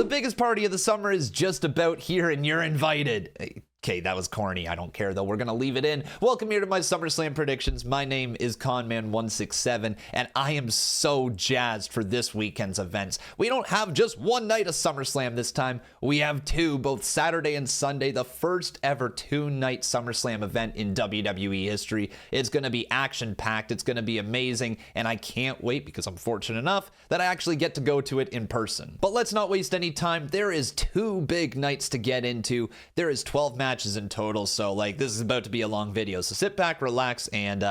biggest party of the summer is just about here and you're invited. Okay, that was corny. I don't care though. We're going to leave it in. Welcome here to my SummerSlam predictions. My name is Conman167 and I am so jazzed for this weekend's events. We don't have just one night of SummerSlam this time. We have two, both Saturday and Sunday, the first ever two-night SummerSlam event in WWE history. It's going to be action-packed. It's going to be amazing and I can't wait because I'm fortunate enough that I actually get to go to it in person. But let's not waste any time. There is two big nights to get into. There is 12 matches in total, so like this is about to be a long video, so sit back, relax, and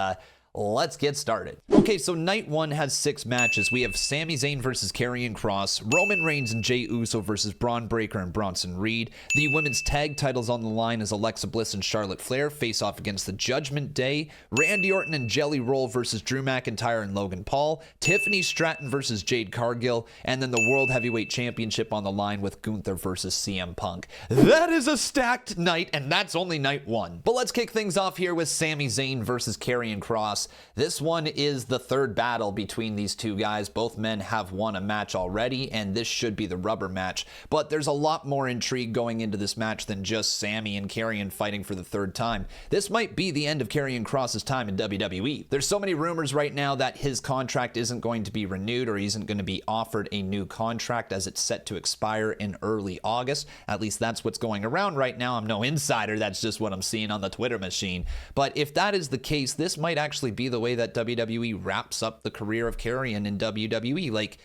let's get started. Okay, so night one has 6 matches. We have Sami Zayn versus Karrion Kross, Roman Reigns and Jey Uso versus Braun Breaker and Bronson Reed. The women's tag titles on the line as Alexa Bliss and Charlotte Flair face off against the Judgment Day. Randy Orton and Jelly Roll versus Drew McIntyre and Logan Paul. Tiffany Stratton versus Jade Cargill. And then the World Heavyweight Championship on the line with Gunther versus CM Punk. That is a stacked night, and that's only night one. But let's kick things off here with Sami Zayn versus Karrion Kross. This one is the third battle between these two guys. Both men have won a match already, and this should be the rubber match. But there's a lot more intrigue going into this match than just Sami and Karrion fighting for the third time. This might be the end of Karrion Kross's time in WWE. There's so many rumors right now that his contract isn't going to be renewed or he isn't going to be offered a new contract as it's set to expire in early August. At least that's what's going around right now. I'm no insider. That's just what I'm seeing on the Twitter machine. But if that is the case, this might actually be the way that WWE wraps up the career of Karrion in WWE. Like,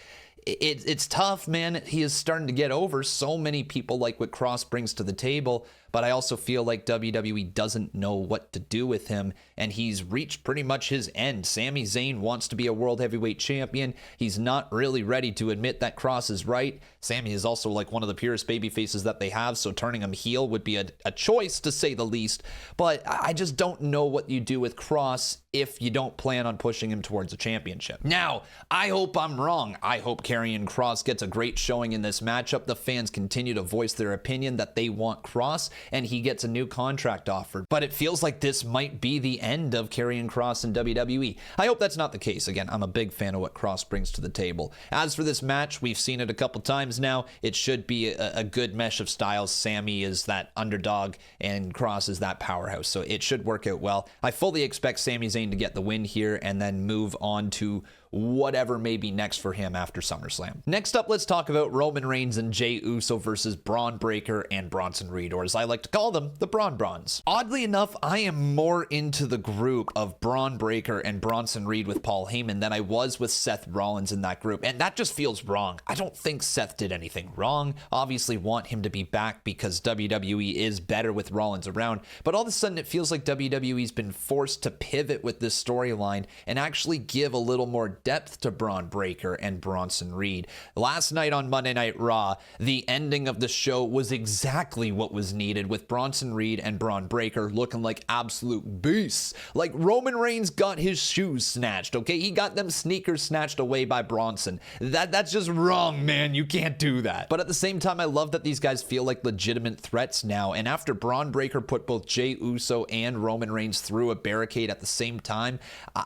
it's tough, man. He is starting to get over. So many people like what Kross brings to the table, but I also feel like WWE doesn't know what to do with him, and he's reached pretty much his end. Sami Zayn wants to be a World Heavyweight Champion. He's not really ready to admit that Kross is right. Sami is also like one of the purest baby faces that they have, so turning him heel would be a choice to say the least, but I just don't know what you do with Kross if you don't plan on pushing him towards a championship. Now, I hope I'm wrong. I hope Karrion Kross gets a great showing in this matchup. The fans continue to voice their opinion that they want Kross, and he gets a new contract offered. But it feels like this might be the end of Karrion Kross in WWE. I hope that's not the case. Again, I'm a big fan of what Kross brings to the table. As for this match, we've seen it a couple times now. It should be a good mesh of styles. Sami is that underdog and Kross is that powerhouse, so it should work out well. I fully expect Sami Zayn to get the win here and then move on to whatever may be next for him after SummerSlam. Next up, let's talk about Roman Reigns and Jey Uso versus Braun Breaker and Bronson Reed, or as I like to call them, the Braun Brons. Oddly enough, I am more into the group of Braun Breaker and Bronson Reed with Paul Heyman than I was with Seth Rollins in that group, and that just feels wrong. I don't think Seth did anything wrong. Obviously want him to be back because WWE is better with Rollins around, but all of a sudden it feels like WWE's been forced to pivot with this storyline and actually give a little more depth to Braun Breaker and Bronson Reed. Last night on Monday Night Raw, the ending of the show was exactly what was needed, with Bronson Reed and Braun Breaker looking like absolute beasts. Like Roman Reigns got his shoes snatched, okay? He got them sneakers snatched away by Bronson. That's just wrong, man. You can't do that. But at the same time, I love that these guys feel like legitimate threats now, and after Braun Breaker put both Jey Uso and Roman Reigns through a barricade at the same time,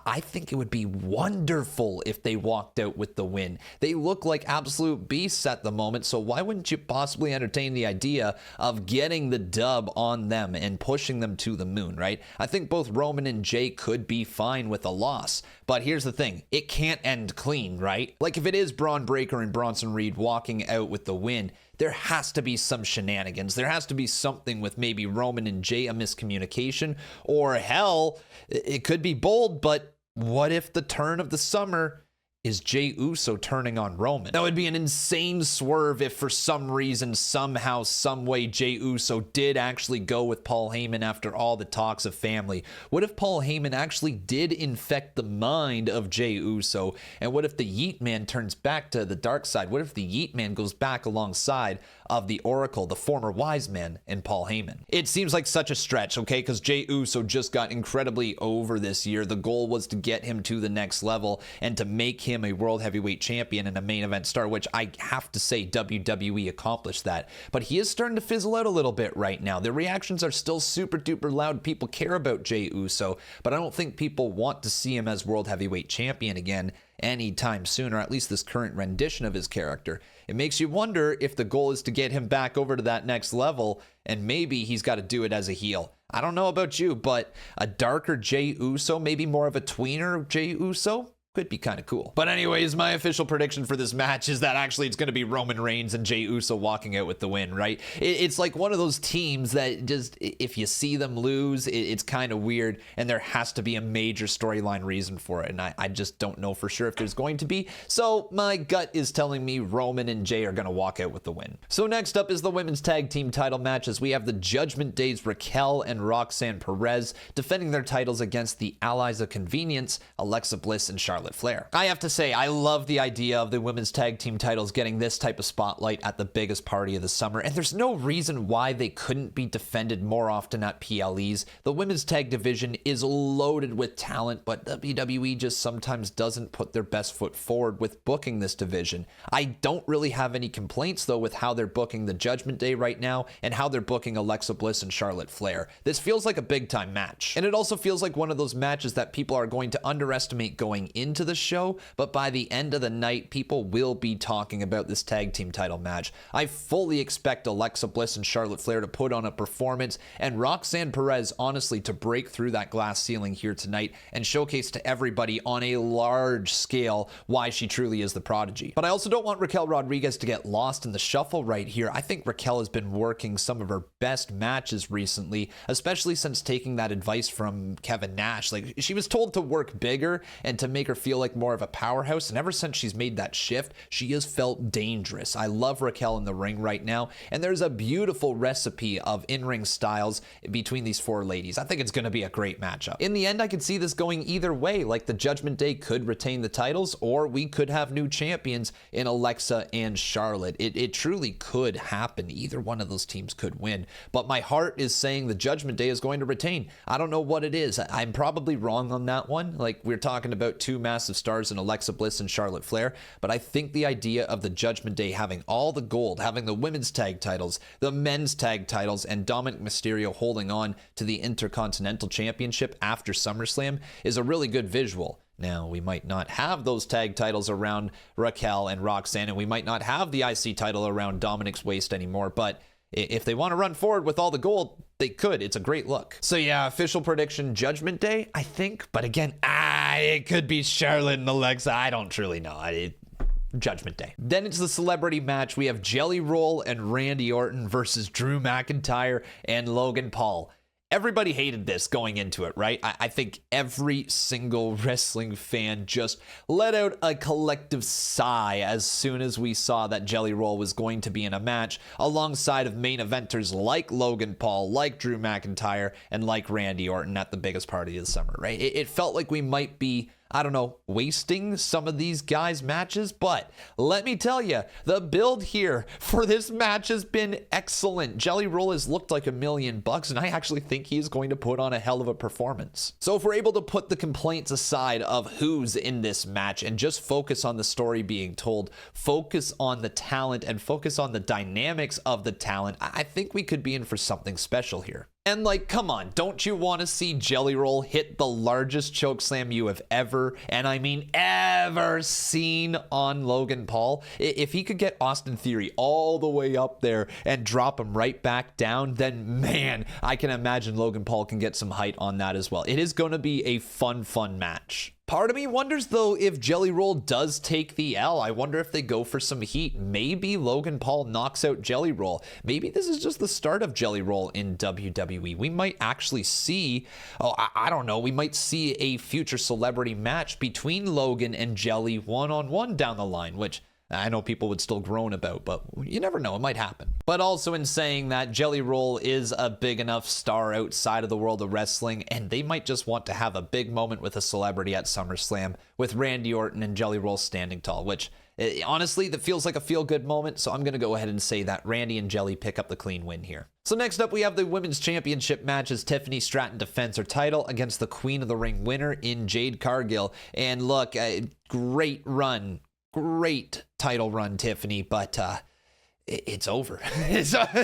I think it would be wonderful if they walked out with the win. They look like absolute beasts at the moment, so why wouldn't you possibly entertain the idea of getting the dub on them and pushing them to the moon, right? I think both Roman and Jey could be fine with a loss, but here's the thing, it can't end clean, right? Like if it is Braun Breaker and Bronson Reed walking out with the win, there has to be some shenanigans. There has to be something with maybe Roman and Jey, a miscommunication, or hell, it could be bold, but what if the turn of the summer is Jey Uso turning on Roman? That would be an insane swerve if for some reason, somehow, some way, Jey Uso did actually go with Paul Heyman after all the talks of family. What if Paul Heyman actually did infect the mind of Jey Uso? And what if the Yeet Man turns back to the dark side? What if the Yeet Man goes back alongside of the Oracle, the former wise man, and Paul Heyman? It seems like such a stretch, okay? Because Jey Uso just got incredibly over this year. The goal was to get him to the next level and to make him a World Heavyweight Champion and a main event star, which I have to say WWE accomplished that. But he is starting to fizzle out a little bit right now. The reactions are still super duper loud. People care about Jey Uso, but I don't think people want to see him as World Heavyweight Champion again. anytime soon, or at least this current rendition of his character. It makes you wonder if the goal is to get him back over to that next level, and maybe he's got to do it as a heel. I don't know about you, but a darker Jey Uso, maybe more of a tweener Jey Uso, could be kind of cool. But anyways, my official prediction for this match is that actually it's going to be Roman Reigns and Jey Uso walking out with the win, right? It's like one of those teams that just, if you see them lose, it's kind of weird, and there has to be a major storyline reason for it, and I just don't know for sure if there's going to be. So my gut is telling me Roman and Jey are going to walk out with the win. So next up is the women's tag team title matches. We have the Judgment Day's Raquel and Roxanne Perez defending their titles against the Allies of Convenience, Alexa Bliss and Charlotte Flair. I have to say, I love the idea of the women's tag team titles getting this type of spotlight at the biggest party of the summer, and there's no reason why they couldn't be defended more often at PLEs. The women's tag division is loaded with talent, but WWE just sometimes doesn't put their best foot forward with booking this division. I don't really have any complaints, though, with how they're booking the Judgment Day right now and how they're booking Alexa Bliss and Charlotte Flair. This feels like a big-time match, and it also feels like one of those matches that people are going to underestimate going into the show, but by the end of the night, people will be talking about this tag team title match. I fully expect Alexa Bliss and Charlotte Flair to put on a performance, and Roxanne Perez, honestly, to break through that glass ceiling here tonight and showcase to everybody on a large scale why she truly is the prodigy. But I also don't want Raquel Rodriguez to get lost in the shuffle right here. I think Raquel has been working some of her best matches recently, especially since taking that advice from Kevin Nash. Like, she was told to work bigger and to make her feel like more of a powerhouse, and ever since she's made that shift, she has felt dangerous. I love Raquel in the ring right now, and there's a beautiful recipe of in-ring styles between these four ladies. I think it's going to be a great matchup. In the end, I could see this going either way. Like, the Judgment Day could retain the titles, or we could have new champions in Alexa and Charlotte. It truly could happen. Either one of those teams could win, but my heart is saying the Judgment Day is going to retain. I don't know what it is. I'm probably wrong on that one. Like, we're talking about two massive stars in Alexa Bliss and Charlotte Flair, but I think the idea of the Judgment Day having all the gold, having the women's tag titles, the men's tag titles, and Dominic Mysterio holding on to the Intercontinental Championship after SummerSlam is a really good visual. Now, we might not have those tag titles around Raquel and Roxanne, and we might not have the IC title around Dominic's waist anymore, but if they want to run forward with all the gold, they could. It's a great look. So yeah, official prediction, Judgment Day, I think. But again, it could be Charlotte and Alexa. I don't truly know. Judgment Day. Then it's the celebrity match. We have Jelly Roll and Randy Orton versus Drew McIntyre and Logan Paul. Everybody hated this going into it, right? I think every single wrestling fan just let out a collective sigh as soon as we saw that Jelly Roll was going to be in a match alongside of main eventers like Logan Paul, like Drew McIntyre, and like Randy Orton at the biggest party of the summer, right? It felt like we might be, I don't know, wasting some of these guys' matches, but let me tell you, the build here for this match has been excellent. Jelly Roll has looked like $1,000,000, and I actually think he's going to put on a hell of a performance. So if we're able to put the complaints aside of who's in this match and just focus on the story being told, focus on the talent, and focus on the dynamics of the talent, I think we could be in for something special here. And like, come on, don't you want to see Jelly Roll hit the largest chokeslam you have ever, and I mean ever, seen on Logan Paul? If he could get Austin Theory all the way up there and drop him right back down, then man, I can imagine Logan Paul can get some height on that as well. It is going to be a fun match. Part of me wonders, though, if Jelly Roll does take the L. I wonder if they go for some heat. Maybe Logan Paul knocks out Jelly Roll. Maybe this is just the start of Jelly Roll in WWE. We might actually see, I don't know, we might see a future celebrity match between Logan and Jelly one-on-one down the line, which I know people would still groan about, but you never know, it might happen. But also in saying that, Jelly Roll is a big enough star outside of the world of wrestling, and they might just want to have a big moment with a celebrity at SummerSlam with Randy Orton and Jelly Roll standing tall, which honestly, that feels like a feel-good moment, so I'm going to go ahead and say that Randy and Jelly pick up the clean win here. So next up, we have the Women's Championship match as Tiffany Stratton defends her title against the Queen of the Ring winner in Jade Cargill. And look, great run. Great title run, Tiffany, but it it's over.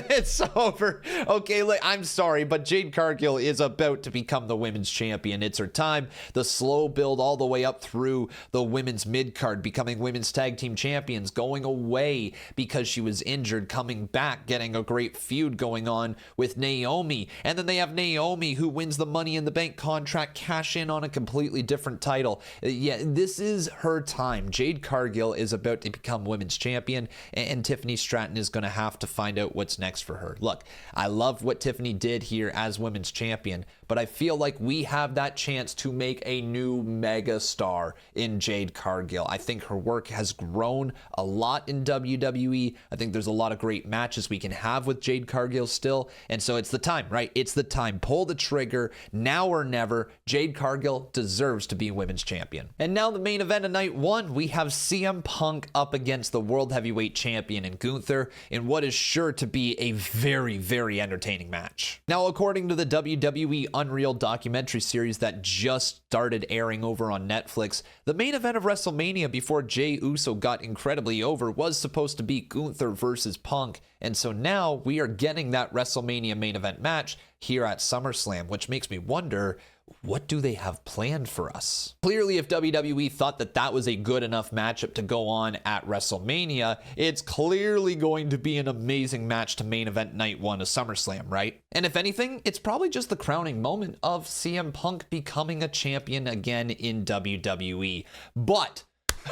It's over. Okay, like, I'm sorry, but Jade Cargill is about to become the women's champion. It's her time. The slow build all the way up through the women's mid-card, becoming women's tag team champions, going away because she was injured, coming back, getting a great feud going on with Naomi. And then they have Naomi, who wins the Money in the Bank contract, cash in on a completely different title. Yeah, this is her time. Jade Cargill is about to become women's champion, and Tiffany Stratton is going to have to find out what's next for her. Look, I love what Tiffany did here as women's champion, but I feel like we have that chance to make a new mega star in Jade Cargill. I think her work has grown a lot in WWE. I think there's a lot of great matches we can have with Jade Cargill still, and so it's the time, right? It's the time. Pull the trigger, now or never. Jade Cargill deserves to be women's champion. And now the main event of night one, we have CM Punk up against the World Heavyweight Champion in Gunther in what is sure to be a very, very entertaining match. Now, according to the WWE Unreal documentary series that just started airing over on Netflix, the main event of WrestleMania before Jey Uso got incredibly over was supposed to be Gunther versus Punk, and so now we are getting that WrestleMania main event match here at SummerSlam, which makes me wonder, what do they have planned for us? Clearly, if WWE thought that that was a good enough matchup to go on at WrestleMania, it's clearly going to be an amazing match to main event night one of SummerSlam, right? And if anything, it's probably just the crowning moment of CM Punk becoming a champion again in WWE. But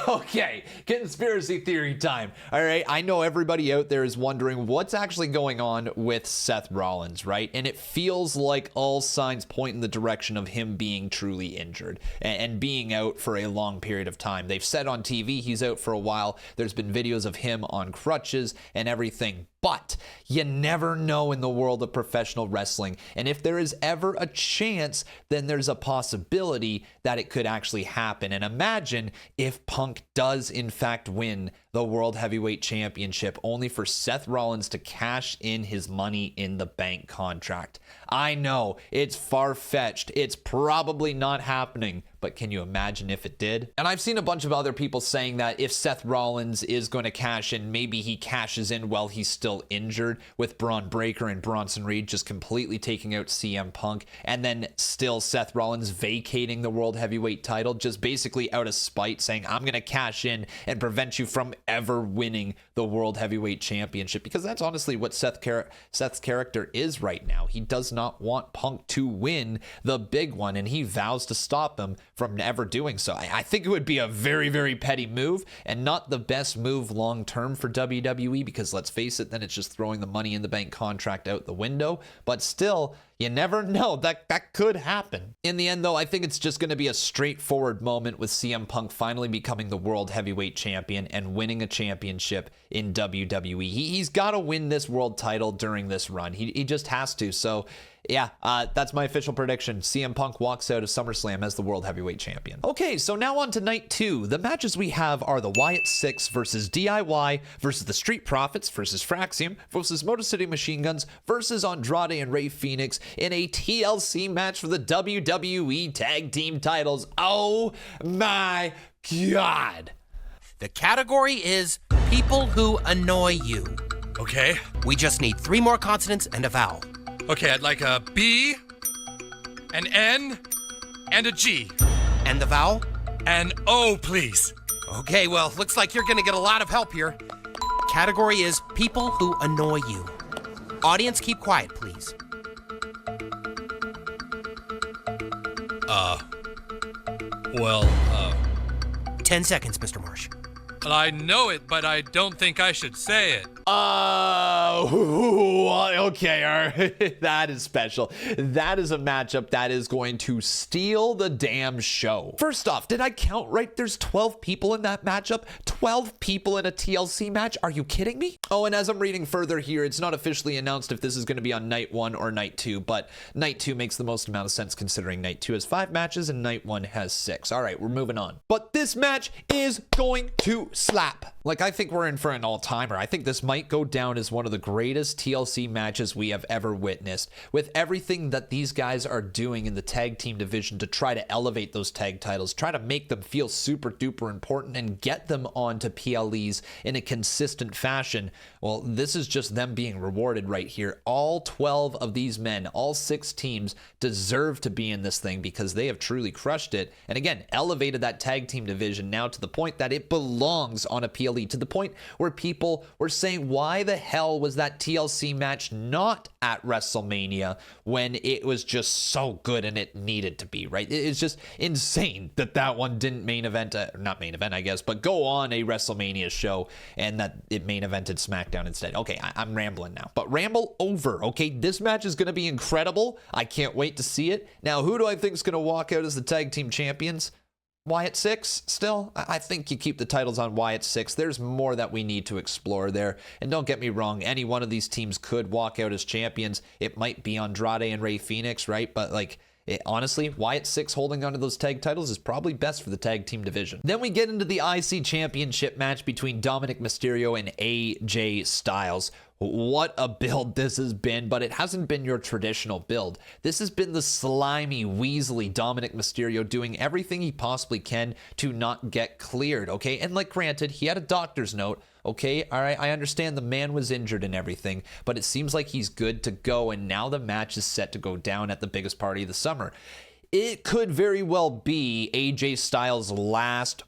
okay, conspiracy theory time. All right, I know everybody out there is wondering what's actually going on with Seth Rollins, right? And it feels like all signs point in the direction of him being truly injured and being out for a long period of time. They've said on TV he's out for a while. There's been videos of him on crutches and everything. But you never know in the world of professional wrestling. And if there is ever a chance, then there's a possibility that it could actually happen. And imagine if Punk does in fact win the World Heavyweight Championship, only for Seth Rollins to cash in his Money in the Bank contract. I know, it's far-fetched. It's probably not happening, but can you imagine if it did? And I've seen a bunch of other people saying that if Seth Rollins is going to cash in, maybe he cashes in while he's still injured, with Braun Breaker and Bronson Reed just completely taking out CM Punk, and then still Seth Rollins vacating the World Heavyweight title, just basically out of spite, saying, I'm going to cash in and prevent you from ever winning the World Heavyweight Championship, because that's honestly what Seth's character is right now. He does not want Punk to win the big one, and he vows to stop him from ever doing so. I think it would be a very, very petty move, and not the best move long term for WWE, because let's face it, then it's just throwing the Money in the Bank contract out the window. But still, you never know, that could happen. In the end, though, I think it's just going to be a straightforward moment with CM Punk finally becoming the World Heavyweight Champion and winning a championship in WWE. He's got to win this world title during this run. He just has to. So yeah, that's my official prediction. CM Punk walks out of SummerSlam as the World Heavyweight Champion. Okay, so now on to night two. The matches we have are the Wyatt Six versus DIY versus the Street Profits versus Fraxium versus Motor City Machine Guns versus Andrade and Rey Fenix in a TLC match for the WWE Tag Team titles. Oh my God. The category is people who annoy you. Okay. We just need 3 more consonants and a vowel. Okay, I'd like a B, an N, and a G. And the vowel? An O, please. Okay, well, looks like you're gonna get a lot of help here. Category is people who annoy you. Audience, keep quiet, please. 10 seconds, Mr. Marsh. Well, I know it, but I don't think I should say it. Okay, all right. That is special. That is a matchup that is going to steal the damn show. First off, did I count right? There's 12 people in that matchup. 12 people in a TLC match? Are you kidding me? Oh, and as I'm reading further here, it's not officially announced if this is going to be on night 1 or night 2, but night 2 makes the most amount of sense considering night 2 has 5 matches and night 1 has 6. All right, we're moving on. But this match is going to slap. Like, I think we're in for an all-timer. I think this might go down as one of the greatest TLC matches matches we have ever witnessed. With everything that these guys are doing in the tag team division to try to elevate those tag titles, try to make them feel super duper important and get them onto PLEs in a consistent fashion, well, this is just them being rewarded right here. All 12 of these men, all 6 teams deserve to be in this thing because they have truly crushed it. And again, elevated that tag team division now to the point that it belongs on a PLE, to the point where people were saying, why the hell was that TLC match not at WrestleMania when it was just so good and it needed to be, right? It's just insane that that one didn't main event, not main event, I guess, but go on a WrestleMania show and that it main evented SmackDown instead. Okay, I'm rambling now, but ramble over, okay? This match is going to be incredible. I can't wait to see it. Now, who do I think is going to walk out as the tag team champions? Wyatt 6 still? I think you keep the titles on Wyatt 6. There's more that we need to explore there. And don't get me wrong, any one of these teams could walk out as champions. It might be Andrade and Rey Fenix, right? But like, honestly, Wyatt 6 holding onto those tag titles is probably best for the tag team division. Then we get into the IC championship match between Dominic Mysterio and AJ Styles. What a build this has been, but it hasn't been your traditional build. This has been the slimy, weaselly Dominic Mysterio doing everything he possibly can to not get cleared, okay? And like, granted, he had a doctor's note, okay? All right, I understand the man was injured and everything, but it seems like he's good to go, and now the match is set to go down at the biggest party of the summer. It could very well be AJ Styles' last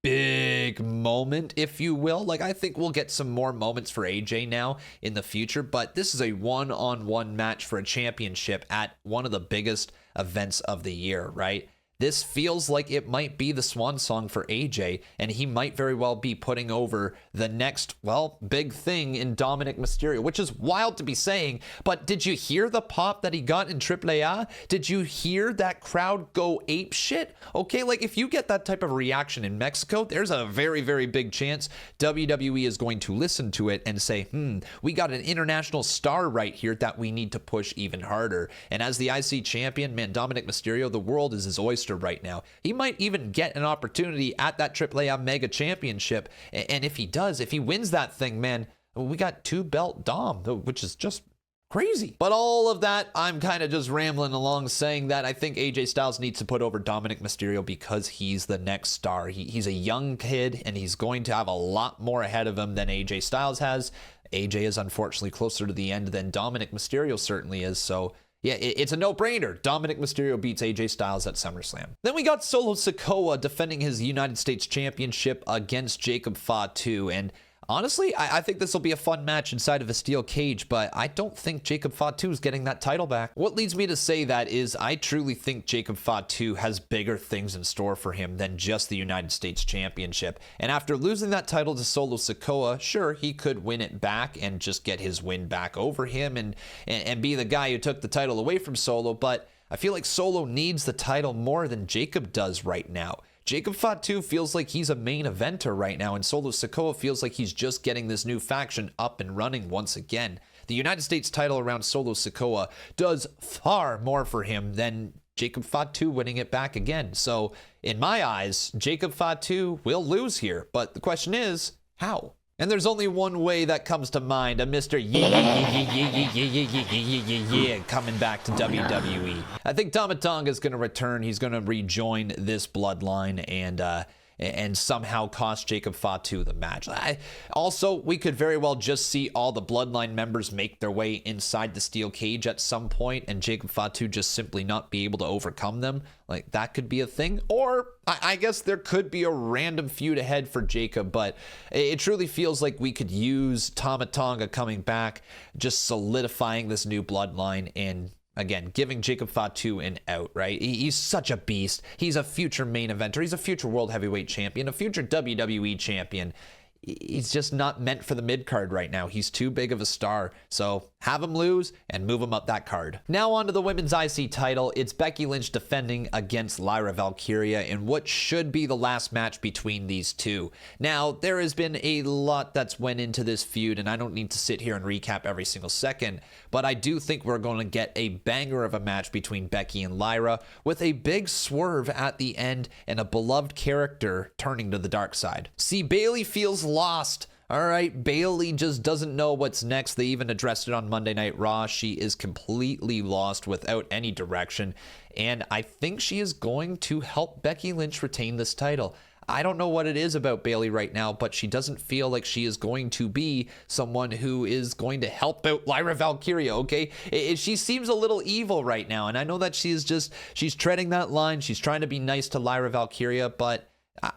big moment, if you will. Like, I think we'll get some more moments for AJ now in the future, but this is a one-on-one match for a championship at one of the biggest events of the year, right? This feels like it might be the swan song for AJ, and he might very well be putting over the next, well, big thing in Dominic Mysterio, which is wild to be saying, but did you hear the pop that he got in AAA? Did you hear that crowd go ape shit? Okay, like, if you get that type of reaction in Mexico, there's a very, very big chance WWE is going to listen to it and say, we got an international star right here that we need to push even harder. And as the IC champion, man, Dominic Mysterio, the world is his oyster right now. He might even get an opportunity at that AAA Mega Championship, and if he does, if he wins that thing, man, we got 2-belt Dom, which is just crazy. But all of that, I'm kind of just rambling along saying that I think AJ Styles needs to put over Dominic Mysterio because he's the next star. He's a young kid, and he's going to have a lot more ahead of him than AJ Styles has. AJ is unfortunately closer to the end than Dominic Mysterio certainly is, so yeah, it's a no-brainer. Dominic Mysterio beats AJ Styles at SummerSlam. Then we got Solo Sikoa defending his United States Championship against Jacob Fatu, and honestly, I think this will be a fun match inside of a steel cage, but I don't think Jacob Fatu is getting that title back. What leads me to say that is I truly think Jacob Fatu has bigger things in store for him than just the United States Championship. And after losing that title to Solo Sikoa, sure, he could win it back and just get his win back over him and be the guy who took the title away from Solo, but I feel like Solo needs the title more than Jacob does right now. Jacob Fatu feels like he's a main eventer right now, and Solo Sikoa feels like he's just getting this new faction up and running once again. The United States title around Solo Sikoa does far more for him than Jacob Fatu winning it back again. So, in my eyes, Jacob Fatu will lose here, but the question is, how? And there's only one way that comes to mind, a Mr. Yeah coming back to WWE. I think Tama Tonga is going to return. He's going to rejoin this bloodline and somehow cost Jacob Fatu the match. Also, we could very well just see all the bloodline members make their way inside the steel cage at some point and Jacob Fatu just simply not be able to overcome them. Like, that could be a thing. Or I guess there could be a random feud ahead for Jacob, but it truly feels like we could use Tama Tonga coming back, just solidifying this new bloodline and again, giving Jacob Fatu an out, right? He's such a beast. He's a future main eventer. He's a future world heavyweight champion, a future WWE champion. He's just not meant for the mid-card right now. He's too big of a star. So have him lose and move him up that card. Now on to the women's IC title. It's Becky Lynch defending against Lyra Valkyria in what should be the last match between these two. Now, there has been a lot that's went into this feud, and I don't need to sit here and recap every single second, but I do think we're going to get a banger of a match between Becky and Lyra with a big swerve at the end and a beloved character turning to the dark side. See, Bayley feels lost. All right, Bayley just doesn't know what's next. They even addressed it on Monday Night Raw. She is completely lost without any direction, and I think she is going to help Becky Lynch retain this title. I don't know what it is about Bayley right now, but she doesn't feel like she is going to be someone who is going to help out Lyra Valkyria, okay? She seems a little evil right now, and I know that she's treading that line. She's trying to be nice to Lyra Valkyria, but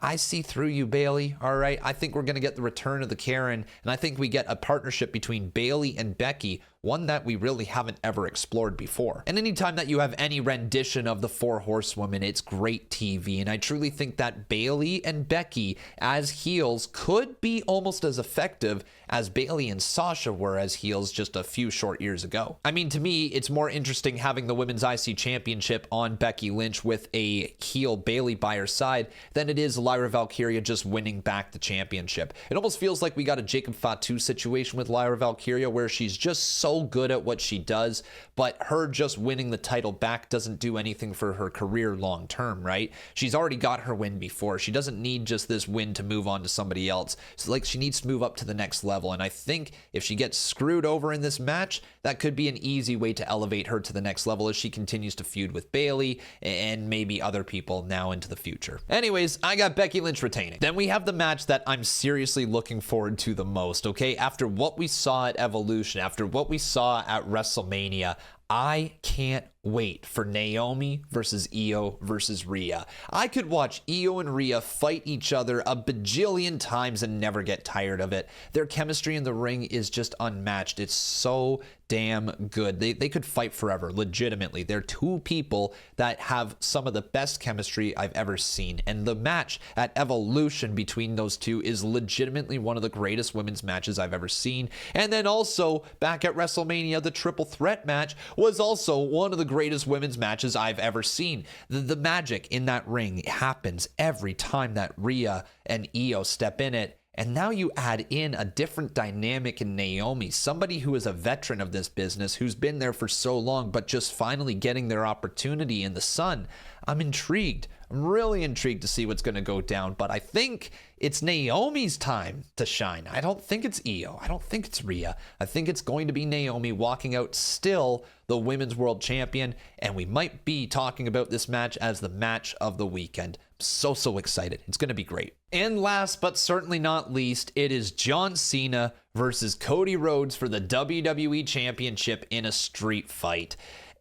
I see through you, Bayley, all right? I think we're going to get the return of the Karen, and I think we get a partnership between Bayley and Becky, one that we really haven't ever explored before. And anytime that you have any rendition of the Four Horsewomen, it's great TV, and I truly think that Bayley and Becky as heels could be almost as effective as Bayley and Sasha were as heels just a few short years ago. I mean, to me, it's more interesting having the Women's IC Championship on Becky Lynch with a heel Bayley by her side than it is Lyra Valkyria just winning back the championship. It almost feels like we got a Jacob Fatu situation with Lyra Valkyria where she's just so good at what she does, but her just winning the title back doesn't do anything for her career long term, right? She's already got her win before. She doesn't need just this win to move on to somebody else. So like she needs to move up to the next level, and I think if she gets screwed over in this match, that could be an easy way to elevate her to the next level as she continues to feud with Bayley and maybe other people now into the future. Anyways, I got Becky Lynch retaining. Then we have the match that I'm seriously looking forward to the most, okay? After what we saw at Evolution, after what we saw at WrestleMania, I can't wait for Naomi versus Io versus Rhea. I could watch Io and Rhea fight each other a bajillion times and never get tired of it. Their chemistry in the ring is just unmatched. It's so damn good. They could fight forever, legitimately. They're two people that have some of the best chemistry I've ever seen. And the match at Evolution between those two is legitimately one of the greatest women's matches I've ever seen. And then also, back at WrestleMania, the triple threat match was also one of the greatest women's matches I've ever seen. The magic in that ring happens every time that Rhea and Io step in it. And now you add in a different dynamic in Naomi, somebody who is a veteran of this business, who's been there for so long, but just finally getting their opportunity in the sun. I'm intrigued. I'm really intrigued to see what's going to go down, but I think it's Naomi's time to shine. I don't think it's Io. I don't think it's Rhea. I think it's going to be Naomi walking out still the Women's World Champion, and we might be talking about this match as the match of the weekend. I'm so excited. It's going to be great. And last but certainly not least, it is John Cena versus Cody Rhodes for the WWE Championship in a street fight.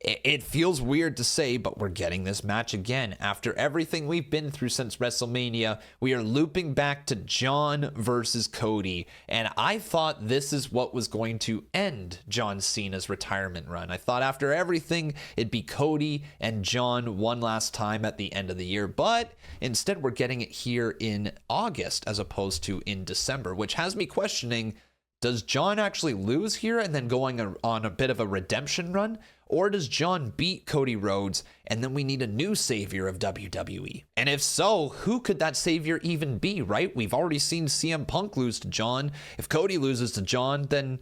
It feels weird to say, but we're getting this match again. After everything we've been through since WrestleMania, we are looping back to John versus Cody. And I thought this is what was going to end John Cena's retirement run. I thought after everything, it'd be Cody and John one last time at the end of the year. But instead, we're getting it here in August as opposed to in December, which has me questioning, does John actually lose here and then going on a bit of a redemption run? Or does John beat Cody Rhodes and then we need a new savior of WWE? And if so, who could that savior even be, right? We've already seen CM Punk lose to John. If Cody loses to John, then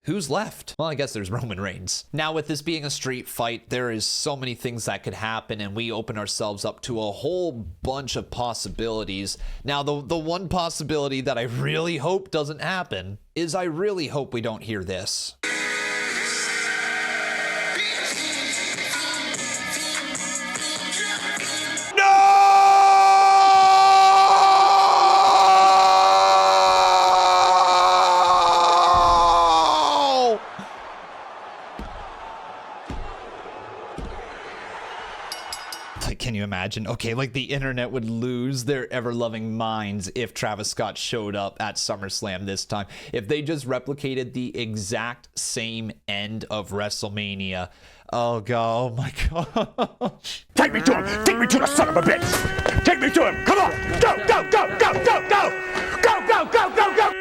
who's left? Well, I guess there's Roman Reigns. Now, with this being a street fight, there is so many things that could happen, and we open ourselves up to a whole bunch of possibilities. Now, the one possibility that I really hope doesn't happen is I really hope we don't hear this. Can you imagine? Okay, like the internet would lose their ever-loving minds if Travis Scott showed up at SummerSlam this time. If they just replicated the exact same end of WrestleMania. Oh, God. Oh, my gosh. Take me to him! Take me to the son of a bitch! Take me to him! Come on! Go, go, go, go, go, go! Go, go, go, go, go!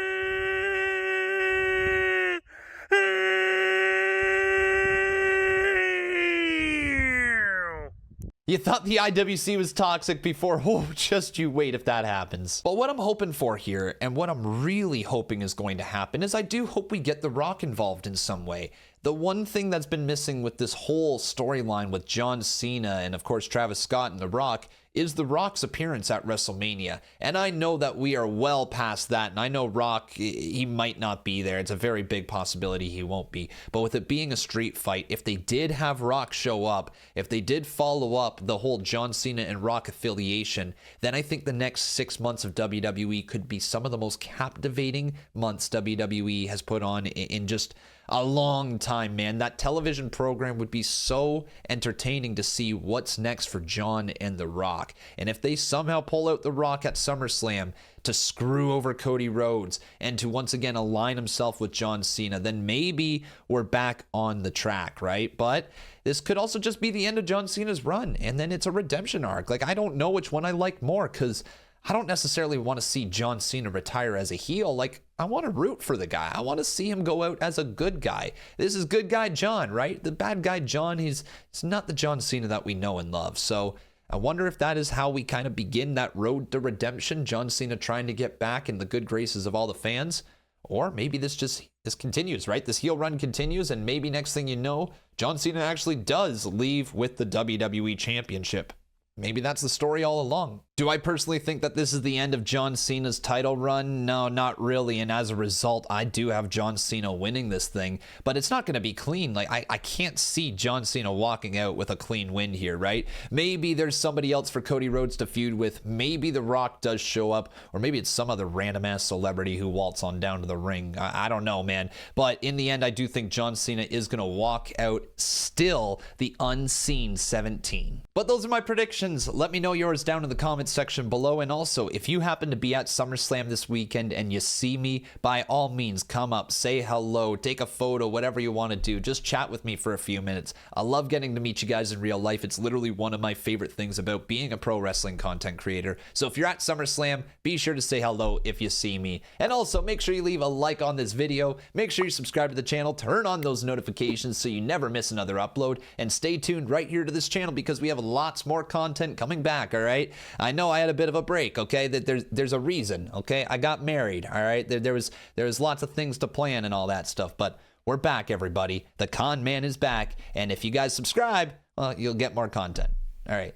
You thought the IWC was toxic before? Oh, just you wait if that happens. But what I'm hoping for here, and what I'm really hoping is going to happen, is I do hope we get The Rock involved in some way. The one thing that's been missing with this whole storyline with John Cena and, of course, Travis Scott and The Rock is The Rock's appearance at WrestleMania. And I know that we are well past that, and I know Rock, he might not be there. It's a very big possibility he won't be. But with it being a street fight, if they did have Rock show up, if they did follow up the whole John Cena and Rock affiliation, then I think the next 6 months of WWE could be some of the most captivating months WWE has put on in just a long time, man. That television program would be so entertaining to see what's next for John and The Rock. And if they somehow pull out The Rock at SummerSlam to screw over Cody Rhodes and to once again align himself with John Cena, then maybe we're back on the track, right? But this could also just be the end of John Cena's run, and then it's a redemption arc. Like, I don't know which one I like more, because I don't necessarily want to see John Cena retire as a heel. Like, I want to root for the guy. I want to see him go out as a good guy. This is good guy John, right? The bad guy John, he's not the John Cena that we know and love. So I wonder if that is how we kind of begin that road to redemption, John Cena trying to get back in the good graces of all the fans. Or maybe this continues, right? This heel run continues, and maybe next thing you know, John Cena actually does leave with the WWE Championship. Maybe that's the story all along. Do I personally think that this is the end of John Cena's title run? No, not really. And as a result, I do have John Cena winning this thing, but it's not going to be clean. Like, I can't see John Cena walking out with a clean win here, right? Maybe there's somebody else for Cody Rhodes to feud with. Maybe The Rock does show up, or maybe it's some other random ass celebrity who waltz on down to the ring. I don't know, man. But in the end, I do think John Cena is going to walk out still the unseen 17. But those are my predictions. Let me know yours down in the comments section below. And also, if you happen to be at SummerSlam this weekend and you see me, by all means, come up, say hello, take a photo, whatever you want to do. Just chat with me for a few minutes. I love getting to meet you guys in real life. It's literally one of my favorite things about being a pro wrestling content creator. So if you're at SummerSlam, be sure to say hello if you see me. And also, make sure you leave a like on this video. Make sure you subscribe to the channel, turn on those notifications so you never miss another upload, and stay tuned right here to this channel because we have lots more content coming back, all right? I know I had a bit of a break, okay? There's a reason, okay? I got married, all right? There was lots of things to plan and all that stuff, but we're back, everybody. The Con Man is back, and if you guys subscribe, well, you'll get more content. All right.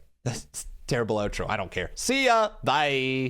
Terrible outro. I don't care. See ya. Bye.